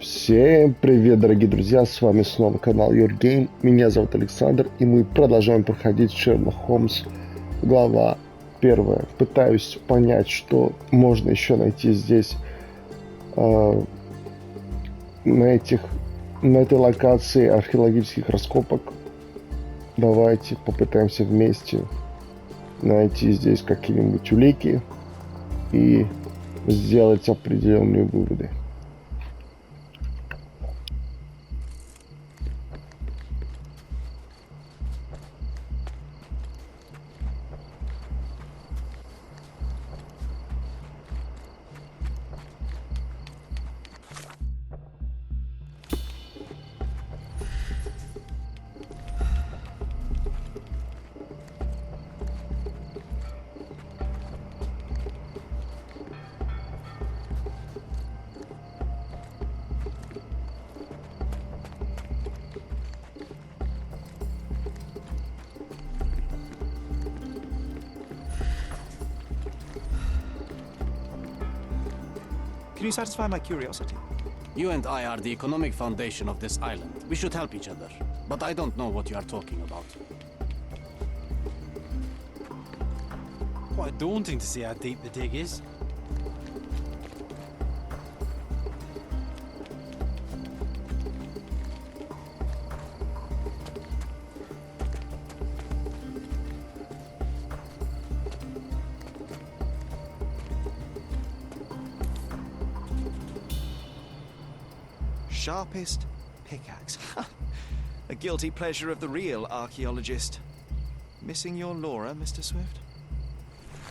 Всем привет, дорогие друзья, с вами снова канал Your Game, меня зовут Александр, и мы продолжаем проходить Sherlock Holmes, глава первая. Пытаюсь понять, что можно еще найти здесь, на этой локации археологических раскопок. Давайте попытаемся вместе найти здесь какие-нибудь улики и сделать определенные выводы. Can you satisfy my curiosity? You and I are the economic foundation of this island. We should help each other. But I don't know what you are talking about. Quite daunting to see how deep the dig is. Sharpest pickaxe. A guilty pleasure of the real archaeologist. Missing your Laura, Mr. Swift?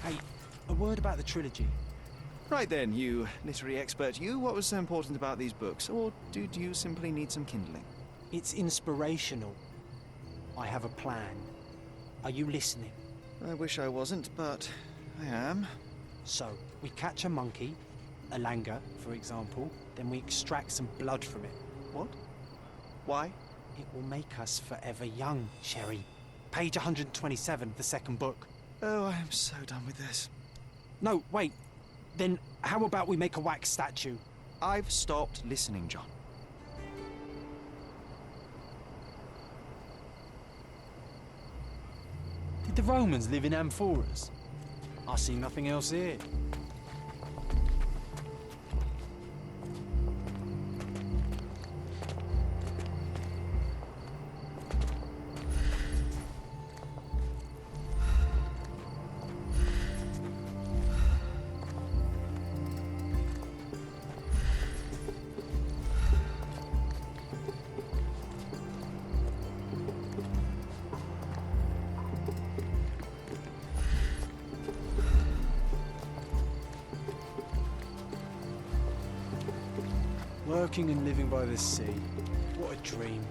Hey, a word about the trilogy. Right then, you literary expert, what was so important about these books? Or did you simply need some kindling? It's inspirational. I have a plan. Are you listening? I wish I wasn't, but I am. So, we catch a monkey, a langur, for example, then we extract some blood from it. What? Why? It will make us forever young, Sherry. Page 127, the second book. Oh, I am so done with this. No, wait. Then how about we make a wax statue? I've stopped listening, John. Did the Romans live in amphoras? I see nothing else here. Working and living by the sea. What a dream.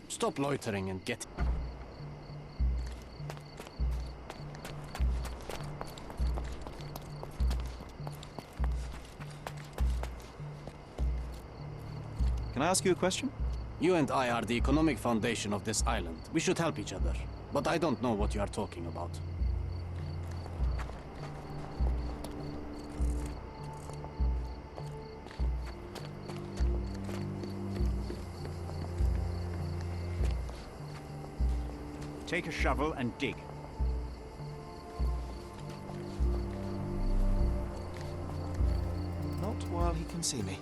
Stop loitering and get... Can I ask you a question? You and I are the economic foundation of this island. We should help each other. But I don't know what you are talking about. Take a shovel and dig. Not while he can see me.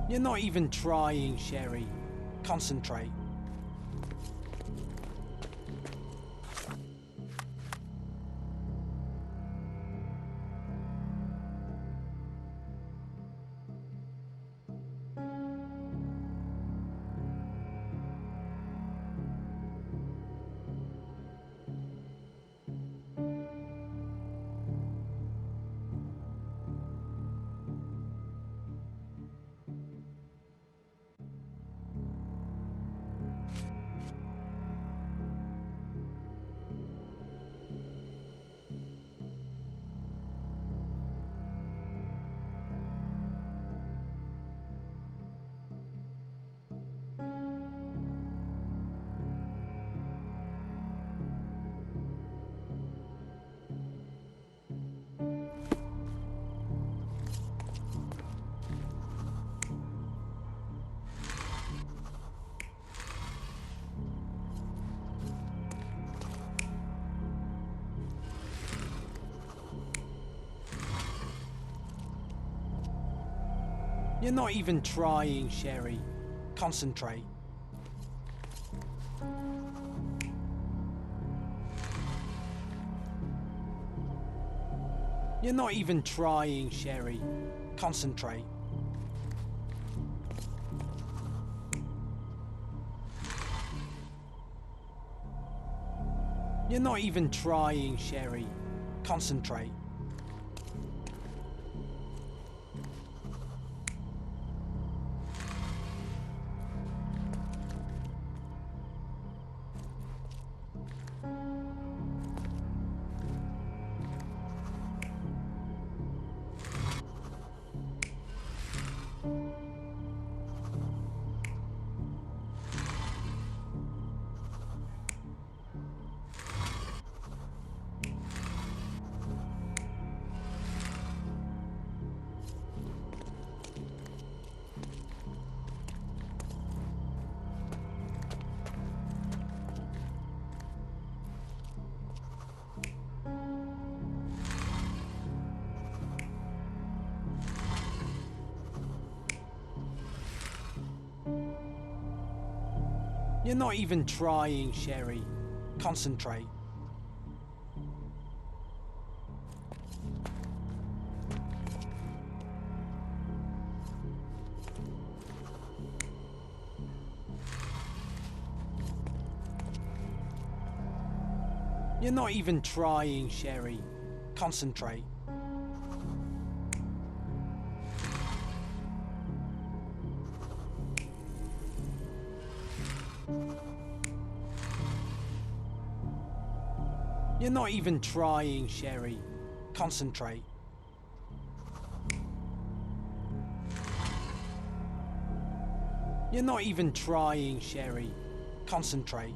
You're not even trying, Sherry. Concentrate. You're not even trying, Sherry. Concentrate. You're not even trying, Sherry. Concentrate. You're not even trying, Sherry. Concentrate. You're not even trying, Sherry. Concentrate. You're not even trying, Sherry. Concentrate. You're not even trying, Sherry. Concentrate. You're not even trying, Sherry. Concentrate.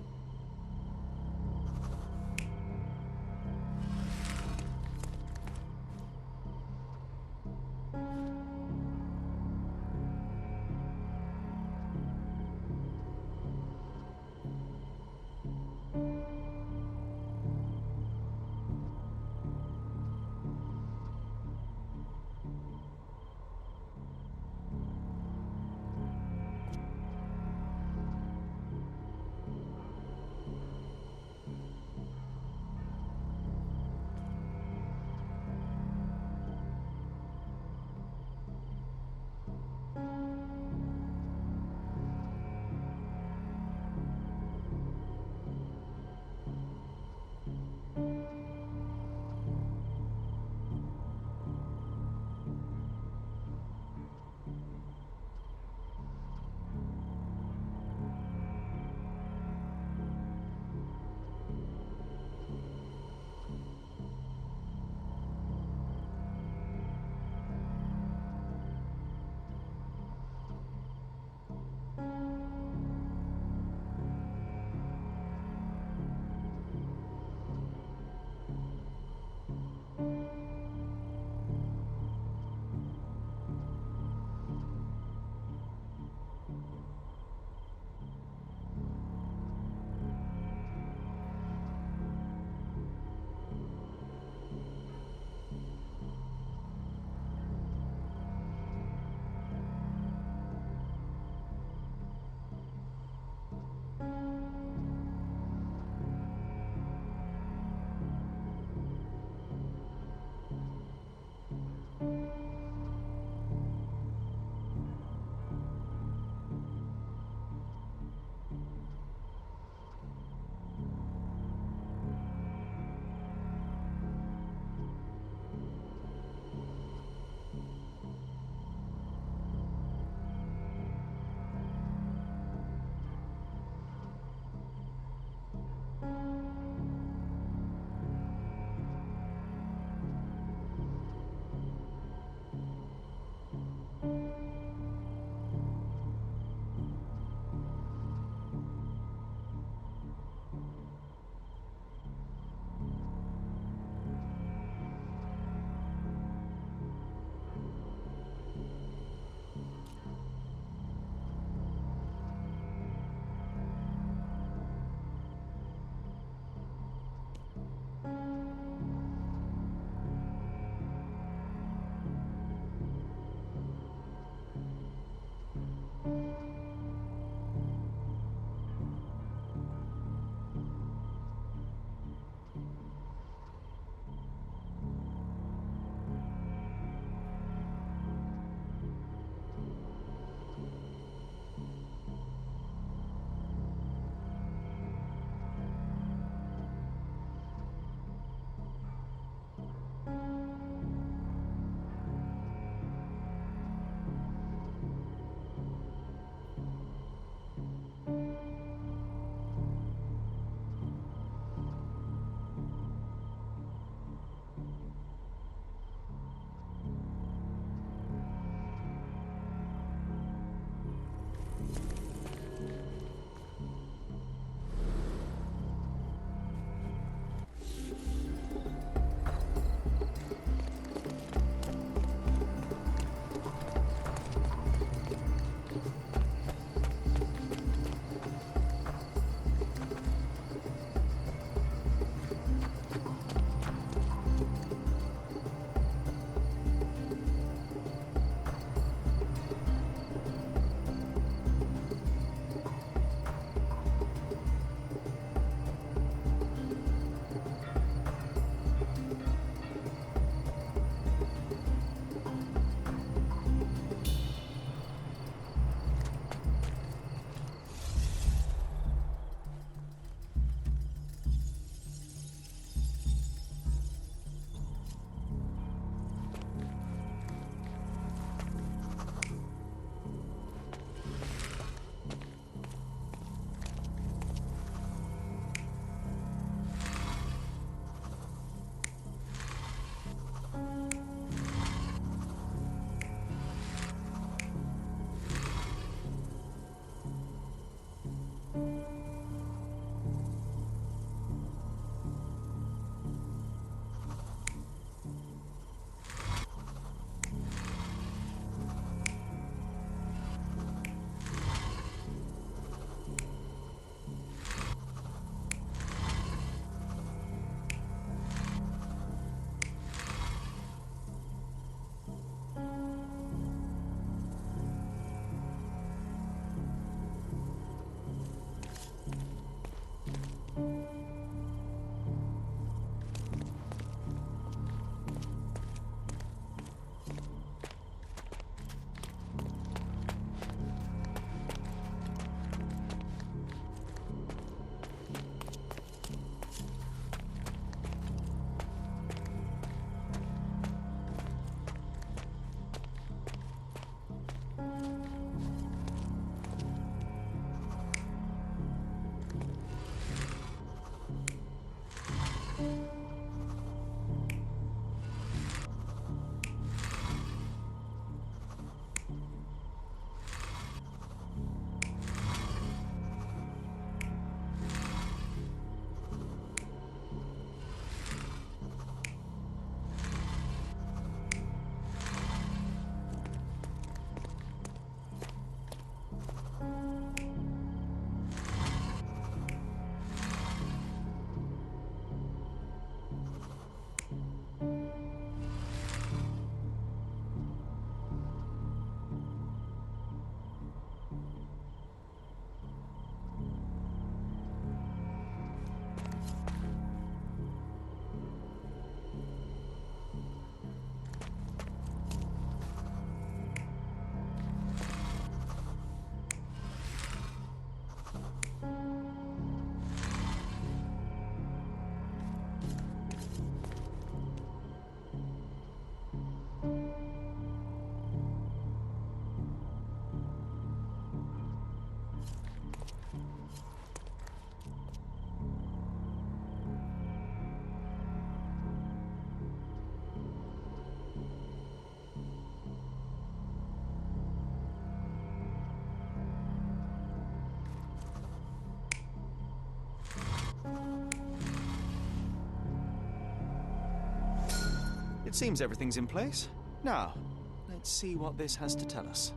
It seems everything's in place. Now, let's see what this has to tell us.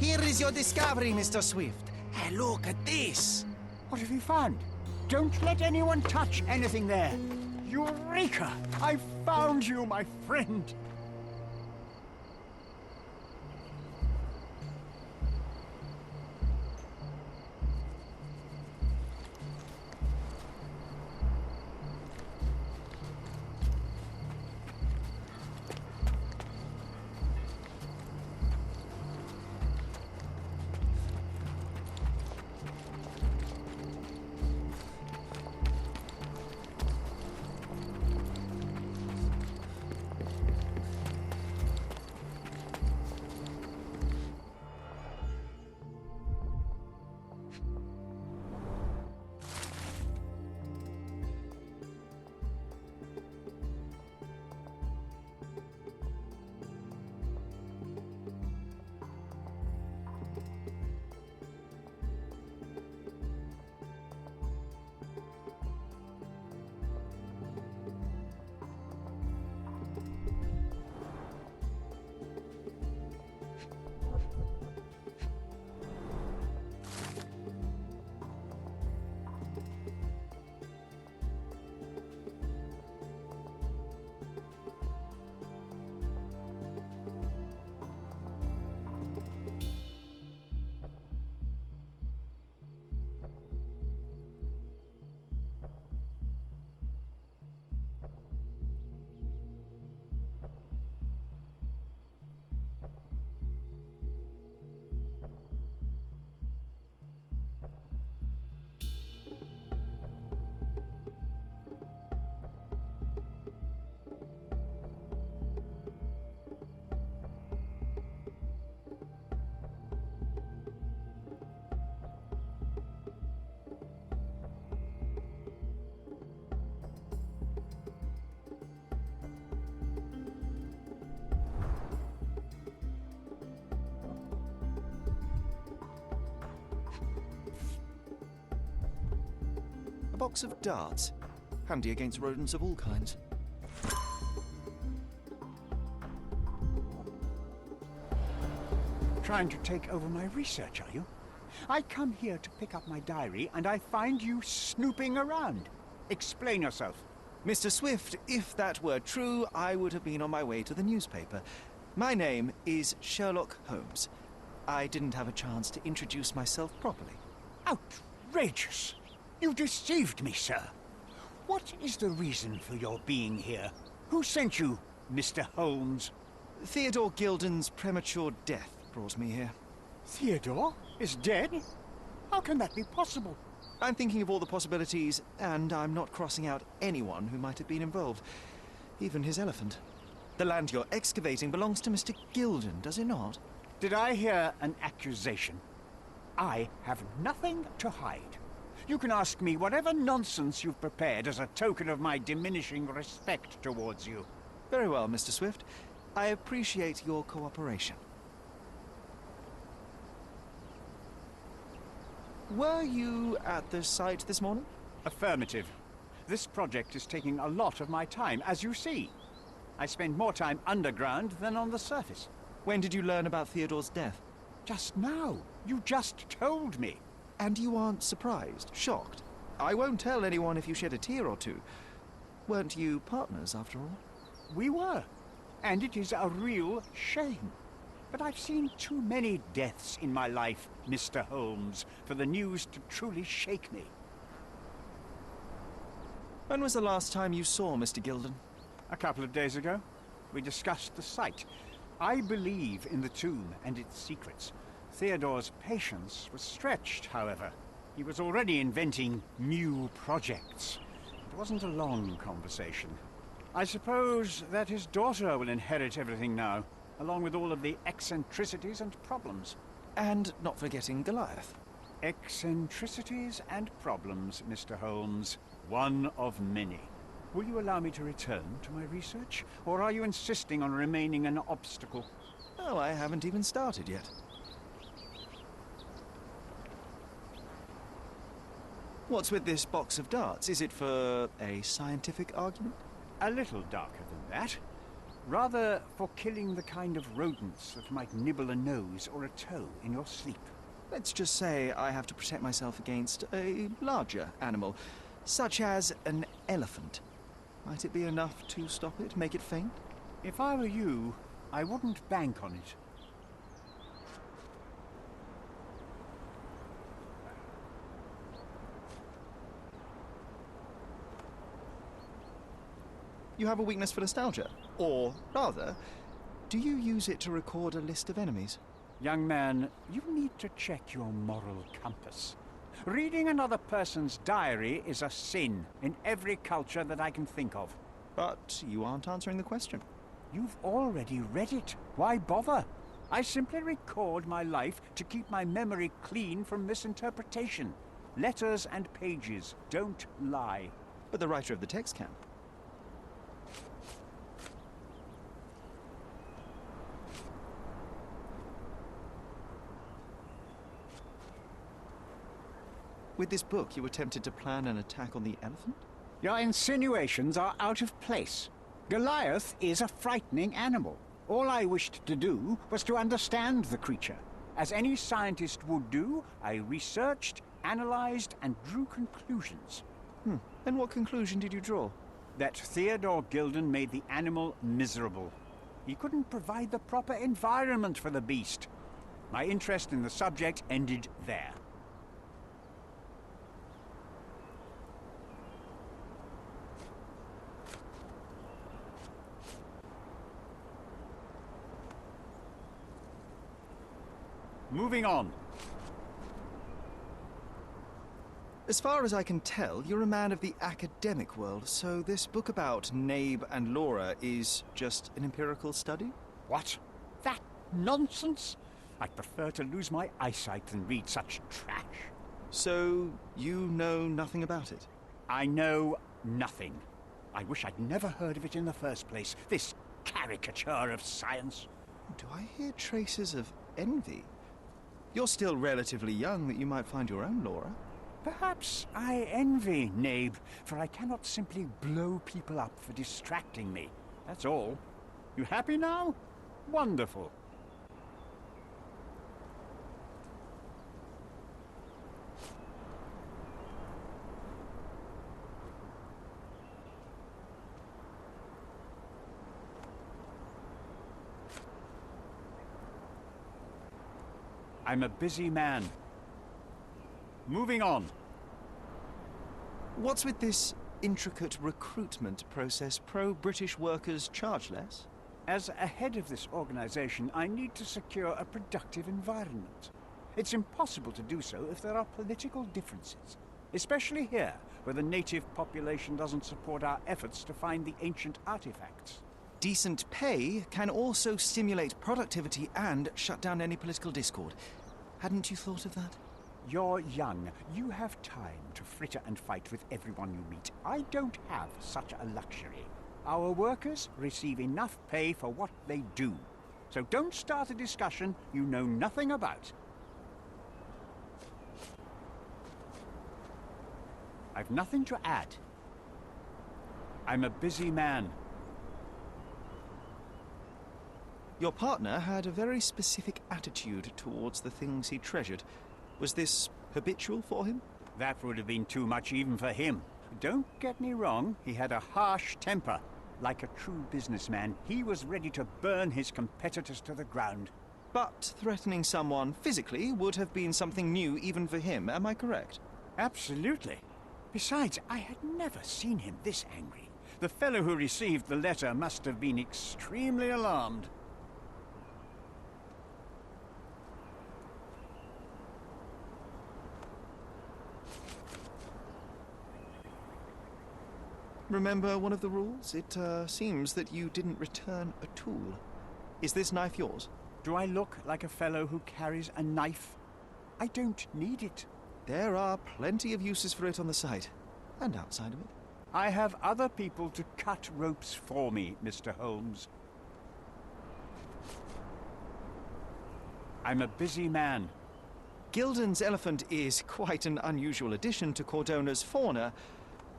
Here is your discovery, Mr. Swift. Hey, look at this. What have you found? Don't let anyone touch anything there. Eureka! I found you, my friend. box of darts. Handy against rodents of all kinds. Trying to take over my research, are you? I come here to pick up my diary, and I find you snooping around. Explain yourself. Mr. Swift, if that were true, I would have been on my way to the newspaper. My name is Sherlock Holmes. I didn't have a chance to introduce myself properly. Outrageous! You deceived me, sir. What is the reason for your being here? Who sent you, Mr. Holmes? Theodore Gilden's premature death brought me here. Theodore is dead? How can that be possible? I'm thinking of all the possibilities, and I'm not crossing out anyone who might have been involved. Even his elephant. The land you're excavating belongs to Mr. Gilden, does it not? Did I hear an accusation? I have nothing to hide. You can ask me whatever nonsense you've prepared as a token of my diminishing respect towards you. Very well, Mr. Swift. I appreciate your cooperation. Were you at the site this morning? Affirmative. This project is taking a lot of my time, as you see. I spend more time underground than on the surface. When did you learn about Theodore's death? Just now. You just told me. And you aren't surprised, shocked? I won't tell anyone if you shed a tear or two. Weren't you partners, after all? We were. And it is a real shame. But I've seen too many deaths in my life, Mr. Holmes, for the news to truly shake me. When was the last time you saw Mr. Gilden? A couple of days ago. We discussed the site. I believe in the tomb and its secrets. Theodore's patience was stretched, however. He was already inventing new projects. It wasn't a long conversation. I suppose that his daughter will inherit everything now, along with all of the eccentricities and problems. And not forgetting Goliath. Eccentricities and problems, Mr. Holmes. One of many. Will you allow me to return to my research, or are you insisting on remaining an obstacle? Oh, I haven't even started yet. What's with this box of darts? Is it for a scientific argument? A little darker than that. Rather for killing the kind of rodents that might nibble a nose or a toe in your sleep. Let's just say I have to protect myself against a larger animal, such as an elephant. Might it be enough to stop it, make it faint? If I were you, I wouldn't bank on it. You have a weakness for nostalgia? Or, rather, do you use it to record a list of enemies? Young man, you need to check your moral compass. Reading another person's diary is a sin in every culture that I can think of. But you aren't answering the question. You've already read it. Why bother? I simply record my life to keep my memory clean from misinterpretation. Letters and pages don't lie. But the writer of the text can. With this book, you attempted to plan an attack on the elephant? Your insinuations are out of place. Goliath is a frightening animal. All I wished to do was to understand the creature. As any scientist would do, I researched, analyzed, and drew conclusions. And what conclusion did you draw? That Theodore Gilden made the animal miserable. He couldn't provide the proper environment for the beast. My interest in the subject ended there. Moving on. As far as I can tell, you're a man of the academic world, so this book about Nabe and Laura is just an empirical study? What? That nonsense? I'd prefer to lose my eyesight than read such trash. So, you know nothing about it? I know nothing. I wish I'd never heard of it in the first place, this caricature of science. Do I hear traces of envy? You're still relatively young that you might find your own Laura. Perhaps I envy Nabe, for I cannot simply blow people up for distracting me. That's all. You happy now? Wonderful. I'm a busy man. Moving on. What's with this intricate recruitment process? Pro-British workers charge less? As a head of this organization, I need to secure a productive environment. It's impossible to do so if there are political differences, especially here, where the native population doesn't support our efforts to find the ancient artifacts. Decent pay can also stimulate productivity and shut down any political discord. Hadn't you thought of that? You're young. You have time to fritter and fight with everyone you meet. I don't have such a luxury. Our workers receive enough pay for what they do. So don't start a discussion you know nothing about. I've nothing to add. I'm a busy man. Your partner had a very specific attitude towards the things he treasured. Was this habitual for him? That would have been too much even for him. Don't get me wrong, he had a harsh temper. Like a true businessman, he was ready to burn his competitors to the ground. But threatening someone physically would have been something new even for him, am I correct? Absolutely. Besides, I had never seen him this angry. The fellow who received the letter must have been extremely alarmed. Remember one of the rules? It seems that you didn't return a tool. Is this knife yours? Do I look like a fellow who carries a knife? I don't need it. There are plenty of uses for it on the site, and outside of it. I have other people to cut ropes for me, Mr. Holmes. I'm a busy man. Gilden's elephant is quite an unusual addition to Cordona's fauna.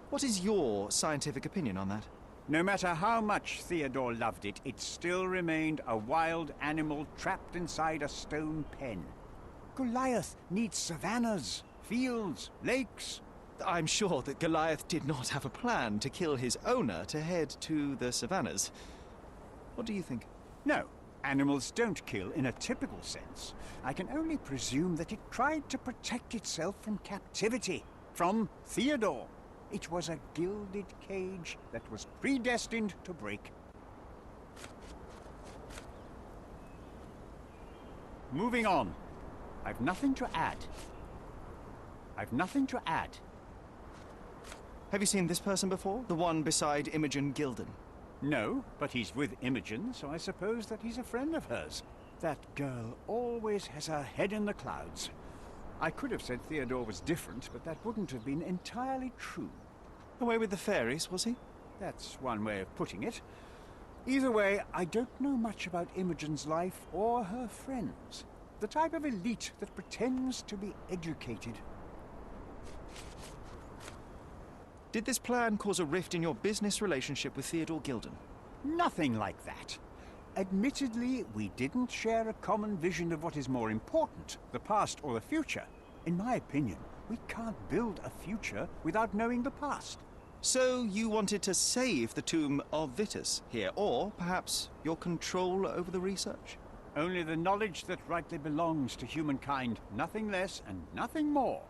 What is your scientific opinion on that? No matter how much Theodore loved it, it still remained a wild animal trapped inside a stone pen. Goliath needs savannas, fields, lakes. I'm sure that Goliath did not have a plan to kill his owner to head to the savannas. What do you think? No, animals don't kill in a typical sense. I can only presume that it tried to protect itself from captivity, from Theodore. It was a gilded cage that was predestined to break. Moving on. I've nothing to add. I've nothing to add. Have you seen this person before? The one beside Imogen Gilden? No, but he's with Imogen, so I suppose that he's a friend of hers. That girl always has her head in the clouds. I could have said Theodore was different, but that wouldn't have been entirely true. Away with the fairies, was he? That's one way of putting it. Either way, I don't know much about Imogen's life or her friends. The type of elite that pretends to be educated. Did this plan cause a rift in your business relationship with Theodore Gilden? Nothing like that. Admittedly, we didn't share a common vision of what is more important, the past or the future. In my opinion, we can't build a future without knowing the past. So you wanted to save the tomb of Vitus here, or perhaps your control over the research? Only the knowledge that rightly belongs to humankind, nothing less and nothing more.